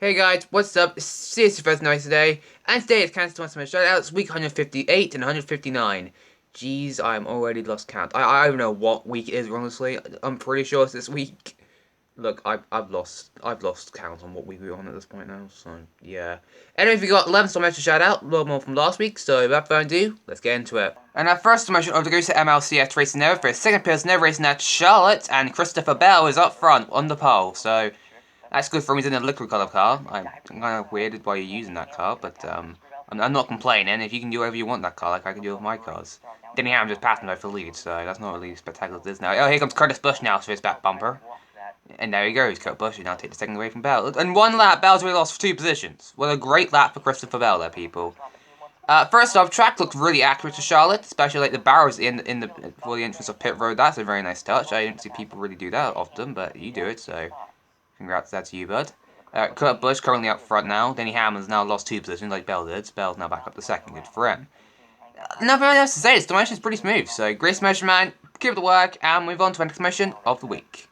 Hey guys, what's up? It's seriously first night today, and today it's Kansas 20 shoutouts, week 158 and 159. Jeez, I'm already lost count. I don't know what week it is, honestly. I'm pretty sure it's this week. Look, I've lost count on what week we're on at this point now, so yeah. Anyway, we got 11 Storm Extra shout out, a little more from last week, so without further ado, let's get into it. And our first promotion of the goes to MLCS Racing Never for his second appearance never racing at Charlotte, and Christopher Bell is up front on the pole, so that's good for him. He's in a liquid colour car. I'm kind of weirded why you're using that car, but I'm not complaining. If you can do whatever you want that car, like I can do with my cars. Denny Ham's just passing by for the lead, so that's not really spectacular. This now. Oh, here comes Curtis Busch now for his back bumper. And there he goes, Kurt Busch. He now take the second away from Bell. And one lap, Bell's really lost for 2 positions. What a great lap for Christopher Bell there, people. First off, track looks really accurate to Charlotte, especially like the barrels in the for the entrance of pit road. That's a very nice touch. I don't see people really do that often, but you do it, so congrats to you, bud. Kurt Busch currently up front now. Denny Hamlin's now lost 2 positions like Bell did. Bell's now back up to second. Good for him. Nothing else to say. This promotion is pretty smooth. So, great promotion, man. Keep up the work, and move on to the next promotion of the week.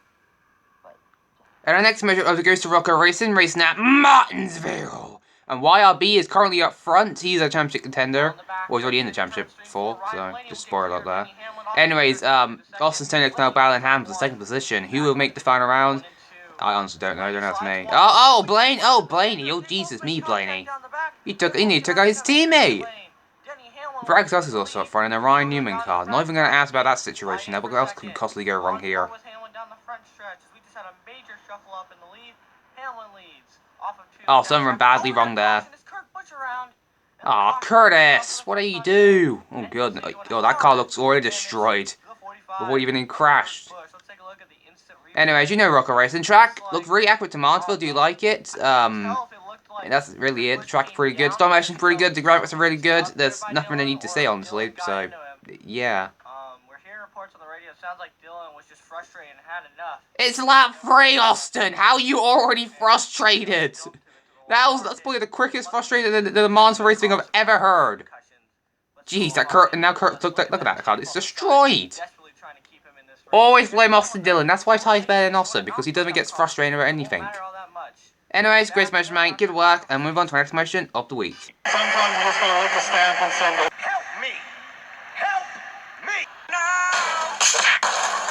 And our next promotion of the goes to Rocco Racing, racing at Martinsville. And YRB is currently up front. He's a championship contender. Well, he's already in the championship before, so just spoil out there. Anyways, Austin Stennick's now battling Hams for the second position. Who will make the final round? I honestly don't know. Don't ask me. Oh, Blaine. Oh, Blaney. Oh, Jesus, me, Blaney. He took out his teammate. Braggs is also up front in a Ryan Newman car. Not even going to ask about that situation there, but what else could possibly go wrong here? Oh, something went badly wrong there. Oh, Curtis, what did you do? Oh, good. Oh, that car looks already destroyed before even it crashed. Anyways, you know Rocco Racing track. Looked really accurate to Martinsville. Do you like it? That's really it. The track's pretty good. Stop motion's pretty good. The graphics are really good. There's nothing I need to say, honestly. So, yeah. It's lap 3, Austin. How are you already frustrated? That's probably the quickest frustrated the Martinsville racing I've ever heard. Jeez, that Kurt and now Kurt look at that card. It's destroyed. Always blame Austin Dillon. That's why Ty's better than Austin, because he doesn't get frustrated about anything. Anyways, great motion, man. Good work, and move on to our next motion of the week. Sometimes we're just gonna lick the stamp and send it. Help me! Help me!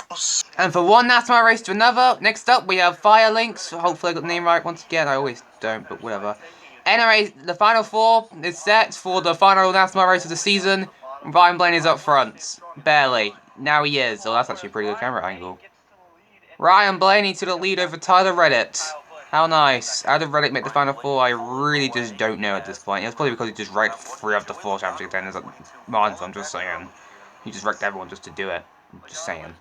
No! And for one NASCAR race to another, next up we have Fire Links. Hopefully I got the name right once again. I always don't, but whatever. Anyways, the final 4 is set for the final NASCAR race of the season. Ryan Blaney's up front. Barely. Now he is. Oh, that's actually a pretty good camera angle. Ryan Blaney to the lead over Tyler Redditt. How nice. How did Redditt make the final 4? I really just don't know at this point. It's probably because he just wrecked 3 of the 4 championship contenders at Martinsville, I'm just saying. He just wrecked everyone just to do it. I'm just saying.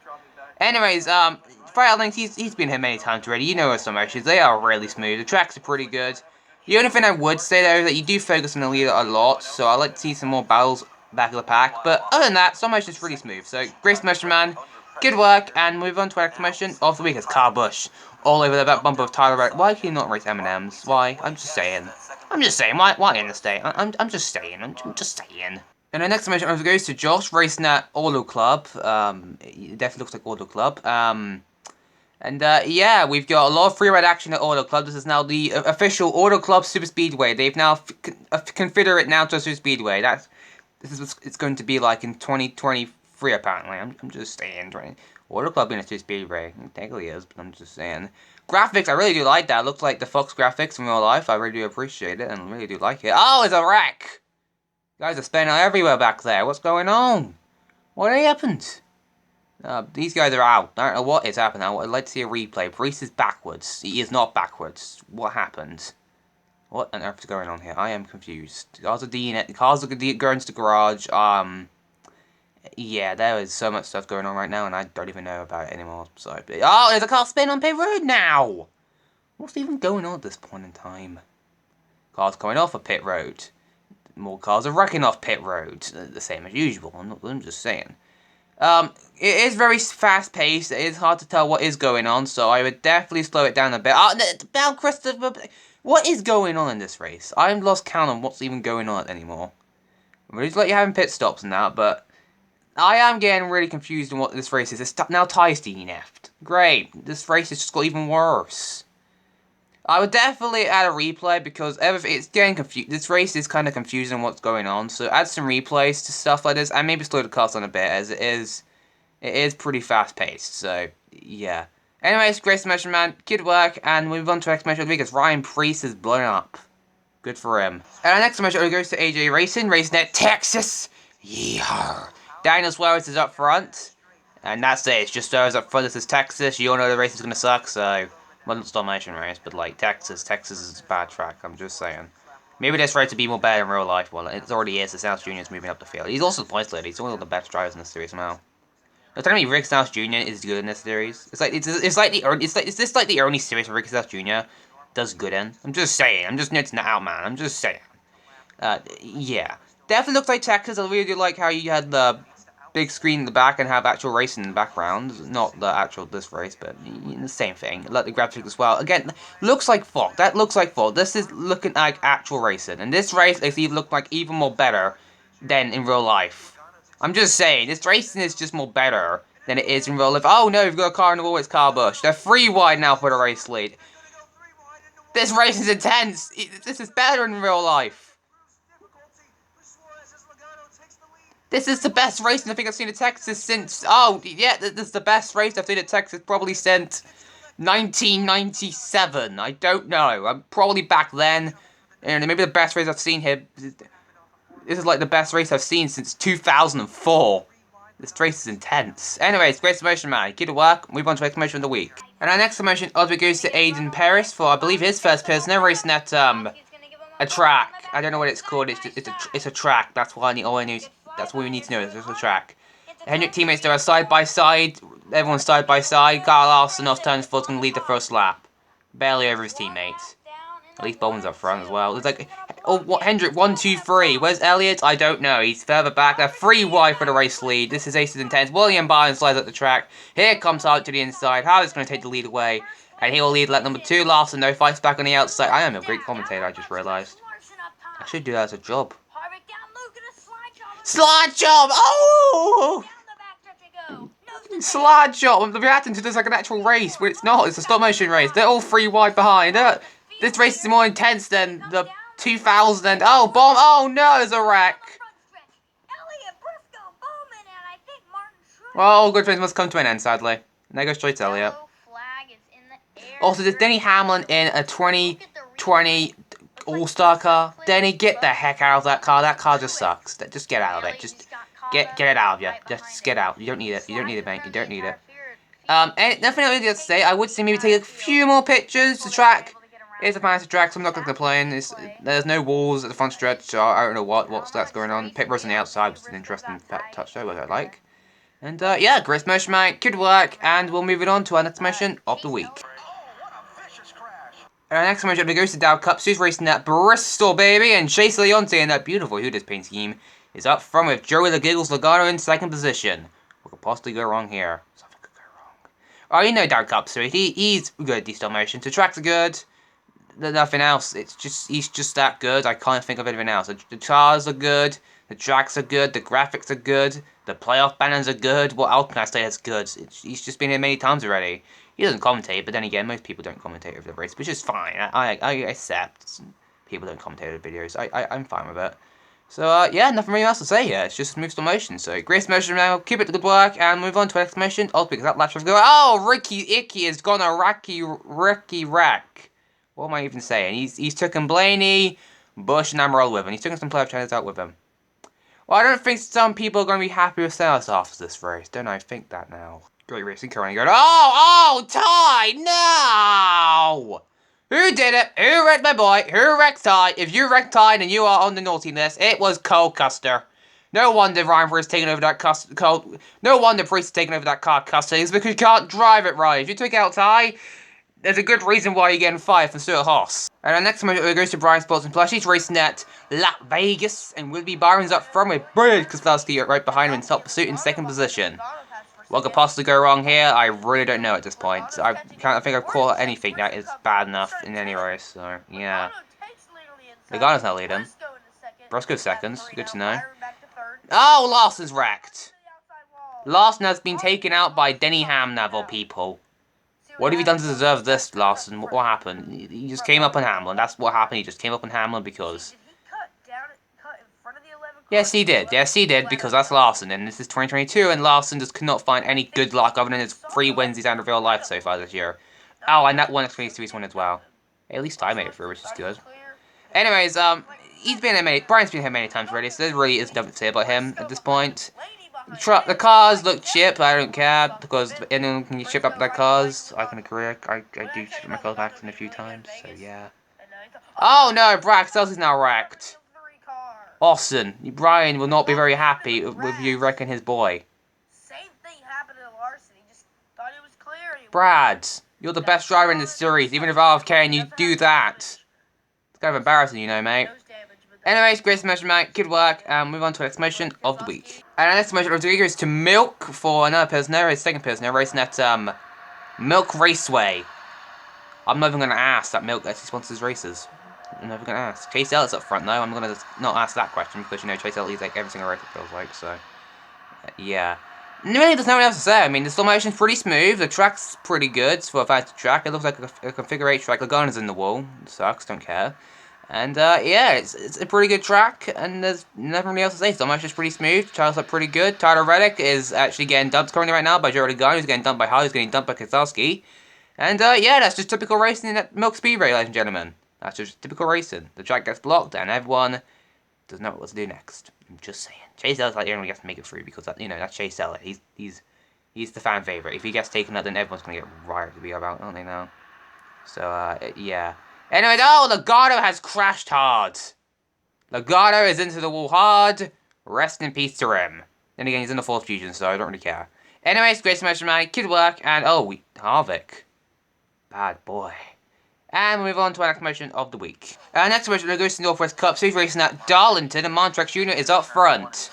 Anyways, Fire Links, he's been here many times already. You know his some issues. They are really smooth. The tracks are pretty good. The only thing I would say, though, is that you do focus on the leader a lot, so I'd like to see some more battles back of the pack. But other than that, some is really smooth. So, great motion, man. Good work, and move on to our promotion of the week as Kyle Busch. All over the back bumper of Tyler Redditt. Why can you not race M&Ms? Why? I'm just saying. Why in the state? I'm just saying. I'm just saying. And our next promotion goes to Josh, racing at Auto Club. It definitely looks like Auto Club. Yeah, we've got a lot of free ride action at Auto Club. This is now the official Auto Club Super Speedway. They've now configured it now to a Super Speedway. This is what it's going to be like in 2023, apparently. I'm just saying. Auto Club being a Super Speedway. It technically is, but I'm just saying. Graphics, I really do like that. It looks like the Fox graphics in real life. I really do appreciate it and really do like it. Oh, it's a wreck! Guys are spinning out everywhere back there. What's going on? What happened? These guys are out. I don't know what is happening now. I'd like to see a replay. Priest is backwards. He is not backwards. What happened? What on earth is going on here? I am confused. Cars are going to the garage. Yeah, there is so much stuff going on right now, and I don't even know about it anymore. So, oh, there's a car spin on pit road now. What's even going on at this point in time? Cars coming off of pit road. More cars are wrecking off pit road. The same as usual. I'm just saying. It is very fast-paced. It is hard to tell what is going on, so I would definitely slow it down a bit. Oh, Christopher, what is going on in this race? I've lost count on what's even going on anymore. I'm really like you're having pit stops and that, but I am getting really confused on what this race is. It's now Ty's DNF'd. Great. This race has just got even worse. I would definitely add a replay because it's getting confused. This race is kind of confusing what's going on. So add some replays to stuff like this, and maybe slow the cast on a bit, as it is pretty fast paced. So yeah. Anyways, Grace Motion Man, good work, and we move on to next match of the week as Ryan Priest is blown up. Good for him. And our next match goes to AJ Racing, racing at Texas. Yeehaw. Daniel Suarez is up front. And that's it. It's just Suarez up front. This is Texas. You all know the race is going to suck, so... Well, not Stop Motion race, but like Texas. Texas is a bad track, I'm just saying. Maybe this race would be more better in real life. Well, it already is. The South Jr. is moving up the field. He's also the points leader. He's one of the best drivers in the series now. You're telling me Rick South Jr. is good in this series? Is this like the only series where Rick South Jr. does good in? I'm just saying. I'm just noting that out, man. I'm just saying. Yeah. Definitely looks like Texas. I really do like how you had the big screen in the back and have actual racing in the background. Not the actual this race, but the same thing. Like the graphics as well. Again, looks like fog. That looks like fog. This is looking like actual racing. And this race actually looked like even more better than in real life. I'm just saying, this racing is just more better than it is in real life. Oh no, we've got a car in the wall, it's Kyle Busch. They're 3 wide now for the race lead. This race is intense. This is better in real life. This is the best racing I think I've seen in Texas since... Oh, yeah, this is the best race I've seen in Texas probably since 1997. I don't know. I'm probably back then. And maybe the best race I've seen here... This is like the best race I've seen since 2004. This race is intense. Anyways, great motion man. Good work. Move on to exclamation of the week. And our next promotion ultimately goes to Aiden Paris for, I believe, his first personal racing at a track. I don't know what it's called. It's a track. That's what I need. That's what we need to know. It's just a track. Hendrick teammates there are side by side. Everyone's side by side. Kyle Larson off turns 4 going to lead the first lap. Barely over his teammates. At least Bowman's up front as well. It's like, oh, what, Hendrick, 1, 2, 3. Where's Elliott? I don't know. He's further back. They're 3 wide for the race lead. This is Aces Intense. William Byron slides up the track. Here comes Hart to the inside. Howard's going to take the lead away. And he will lead lap number 2. Larson, no, fights back on the outside. I am a great commentator, I just realised. I should do that as a job. Slide job! Oh! Slide job! I'm reacting to this like an actual race, but it's not. It's a stop motion race. They're all 3 wide behind. This race is more intense than the 2000 oh, bomb! Oh no, there's a wreck! Well, all good things must come to an end, sadly. And there goes straight to Elliott. Also, there's Denny Hamlin in a 2020 All-Star car. Denny, get the heck out of that car. That car just sucks. Just get out of it. Just get it out of you. Just get out. You don't need it. You don't need it, mate. You don't need it. And nothing else to say. I would say maybe take a few more pictures. The track is a fancy track, so I'm not going to complain. There's no walls at the front stretch, so I don't know what's that's going on. Pit rows on the outside was an interesting touch though, which I like. And yeah, great motion, mate. Good work, and we'll move it on to our next motion of the week. And our next motion goes to Dow Cup, who's racing at Bristol, baby, and Chase Leonte in that beautiful Hooters paint scheme is up front with Joey the Giggles Logano in second position. What could possibly go wrong here? Something could go wrong. Oh, you know Dow Cup, so he's good at these stop motions. The tracks are good. Nothing else. He's just that good. I can't think of anything else. The cars are good. The tracks are good. The graphics are good. The playoff banners are good. What else can I say that's good? He's just been here many times already. He doesn't commentate, but then again, most people don't commentate over the race, which is fine. I accept people don't commentate over videos. I'm fine with it. So yeah, nothing really else to say here. It's just smooth slow motion. So great motion now. Keep it to good work and move on to exclamation. Oh, because that lap's going. Oh, Ricky Icky has gone a Ricky wreck. What am I even saying? He's taken Blaney, Bush, and Amaral with him. He's taken some playoff chances out with him. Well, I don't think some people are going to be happy with sales after this race. Don't I think that now? Great racing currently going. Oh, Ty! No! Who did it? Who wrecked my boy? Who wrecked Ty? If you wrecked Ty, then you are on the naughty list. It was Cole Custer. No wonder Ryan Priest taking over that Cole. No wonder Priest is taking over that car, Custer. It's because you can't drive it right. If you took out Ty, there's a good reason why you're getting fired from Stuart Haas. And our next match goes to Brian Sports and Plush. He's racing at Las Vegas, and Wilby Byron's up front with Brad Keselowski right behind him in top pursuit in second position. What could possibly go wrong here? I really don't know at this point. I can't think I've caught anything that is bad enough in any race, so yeah. Logano's not leading. Briscoe's seconds, good to know. Oh, Larson's wrecked. Larson has been taken out by Denny Hamlin of all people. What have you done to deserve this, Larson? What happened? You just came up on Hamlin. That's what happened. You just came up on Hamlin because... Yes, he did. Yes, he did, because that's Larson, and this is 2022, and Larson just could not find any good luck other than his 3 wins he's had in real life so far this year. Oh, and that one Xfinity one as well. Hey, at least I made it through, which is good. Anyways, Brian's been here many times already, so there really is nothing to say about him at this point. The cars look chip, I don't care, because anyone can ship up their cars. I can agree, I do ship my cars back in a few times, so yeah. Oh no, Brad Kelsey's now wrecked. Austin, Brian will not be very happy with you wrecking his boy. Same thing happened to Larson. He just thought it was clear. Brad, you're the best driver in the series, even if RFK and you do that. It's kind of embarrassing, you know, mate. Anyways, great submission, mate. Good work. Move on to the next motion of the week. And our next motion of the week is to Milk for another prisoner, his second prisoner, racing at Milk Raceway. I'm not even going to ask that Milk actually sponsors races. I'm never going to ask. Chase Elliott's up front, though. I'm going to not ask that question because, you know, Chase Elliott is like every single race it feels like, so... yeah. Really, there's no one else to say. I mean, the slow motion's pretty smooth. The track's pretty good for a fast track. It looks like a configure 8 track. The gun is in the wall. It sucks, don't care. And, yeah, it's a pretty good track, and there's nothing really else to say. Slow motion's pretty smooth. Charles look pretty good. Tyler Reddick is actually getting dumped currently right now by Jerry Gunn, who's getting dumped by Harley, who's getting dumped by Keselowski. And, yeah, that's just typical racing at Milk Speedway, ladies and gentlemen. That's just typical racing. The track gets blocked, and everyone doesn't know what to do next. I'm just saying. Chase Elliott's like the only one who gets to make it through, because, you know, that's Chase Elliott. He's the fan favourite. If he gets taken out, then everyone's going to get rioted to be about, aren't they now? So, yeah. Anyway, oh, Legato has crashed hard. Legato is into the wall hard. Rest in peace to him. Then again, he's in the 4th fusion, so I don't really care. Anyways, great submission, man. Good work. And, oh, Harvick. Bad boy. And we move on to our next motion of the week. Our next motion goes to Northwest Cup. So he's racing at Darlington, and Montrex Jr. is up front.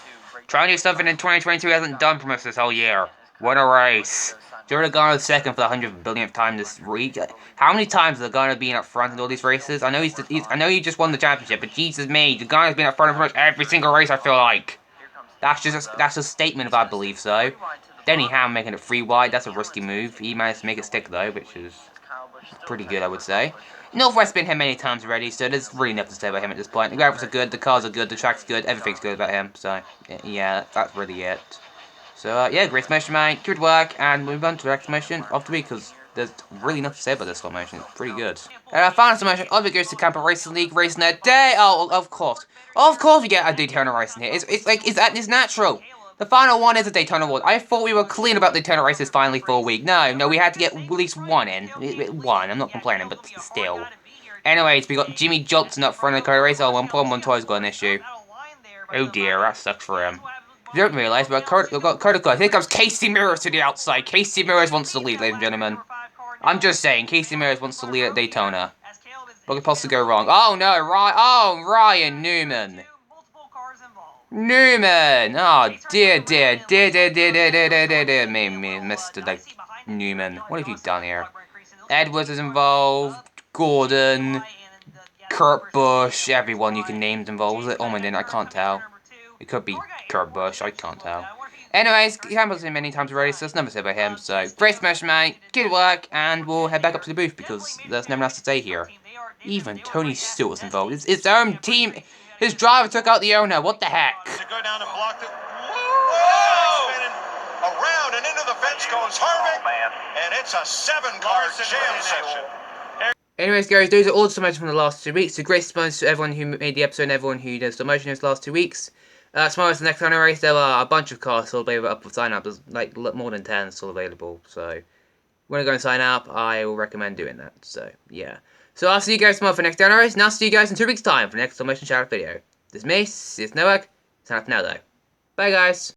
Trying to do something in 2022 he hasn't done for us this whole year. What a race. Jordan Logano's second for the 100 billionth time this week. How many times has Logano been up front in all these races? I know he just won the championship, but Jesus me, Logano's been up front in pretty much every single race, I feel like. That's a statement if I believe so. Denny Ham making it 3 wide, that's a risky move. He managed to make it stick though, which is pretty good, I would say. Northwest's been here many times already, so there's really nothing to say about him at this point. The graphics are good, the cars are good, the track's good, everything's good about him, so yeah, that's really it. So, yeah, great submission, mate. Good work, and move on to the next submission of the week, because there's really nothing to say about this submission. It's pretty good. And our final submission of the week goes to Camper Racing League, racing a day. Oh, of course. Of course we get a Daytona race in here. It's natural. The final one is a Daytona award. I thought we were clean about Daytona races finally for a week. No, we had to get at least one in. One, I'm not complaining, but still. Anyways, we got Jimmy Johnson up front of the car race. Oh, Paul Montoya's got an issue. Oh dear, that sucks for him. You don't realise, but we've got Curtis. Here comes Casey Mears to the outside. Casey Mears wants to lead, ladies and gentlemen. I'm just saying, Casey Mears wants to lead at Daytona. What could possibly go wrong? Oh no, Ryan Newman. Newman! Oh dear, me, Mr. Newman. What have you done here? Edwards is involved, Gordon, Kurt Busch, everyone you can name is involved. Was it Allman? I can't tell. It could be Kurt Busch, I can't tell. Anyways, Campbell's been many times already, so there's nothing to say about him. So, great smash, mate, good work, and we'll head back up to the booth because there's nothing else to say here. Even Tony Stewart was involved. It's his own team. His driver took out the owner. What the heck? To go down and block it. Whoa! Spinning around and into the fence goes Harvick, and it's a 7-car jam session. Anyways, guys, those are all the submissions from the last 2 weeks. So great response to everyone who made the episode and everyone who does submission in the last 2 weeks. Tomorrow's the next Daytona race. There are a bunch of cars still available up for sign up. There's like more than 10 still available. So when you go and sign up, I will recommend doing that. So yeah. So I'll see you guys tomorrow for the next Daytona race, and I'll see you guys in 2 weeks' time for the next submission shout out video. This is me, this is Noak. Sign up for now though. Bye guys.